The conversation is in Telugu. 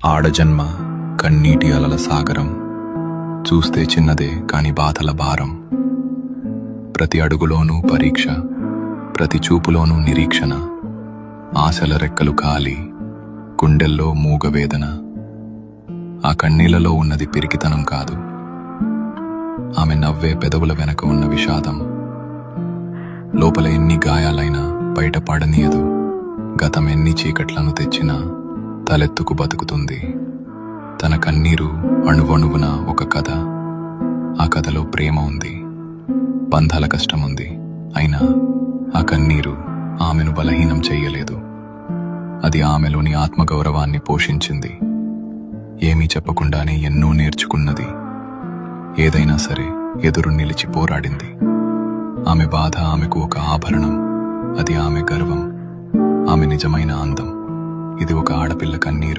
ఆడజన్మ కన్నీటి అలల సాగరం, చూస్తే చిన్నదే కాని బాధల భారం. ప్రతి అడుగులోనూ పరీక్ష, ప్రతి చూపులోనూ నిరీక్షణ. ఆశల రెక్కలు కాలి, గుండెల్లో మూగవేదన. ఆ కన్నీళ్లలో ఉన్నది పిరికితనం కాదు, ఆమె నవ్వే పెదవుల వెనక ఉన్న విషాదం. లోపల ఎన్ని గాయాలైనా బయట పడనీయదు, గతం ఎన్ని చీకట్లను తెచ్చినా తలెత్తుకు బతుకుతుంది. తన కన్నీరు అణువణువున ఒక కథ. ఆ కథలో ప్రేమ ఉంది, బంధాల కష్టముంది. అయినా ఆ కన్నీరు ఆమెను బలహీనం చెయ్యలేదు. అది ఆమెలోని ఆత్మగౌరవాన్ని పోషించింది. ఏమీ చెప్పకుండానే ఎన్నో నేర్చుకున్నది. ఏదైనా సరే ఎదురు నిలిచి పోరాడింది. ఆమె బాధ ఆమెకు ఒక ఆభరణం. అది ఆమె గర్వం, ఆమె నిజమైన అందం. ఇది ఒక ఆడపిల్ల కన్నీరు.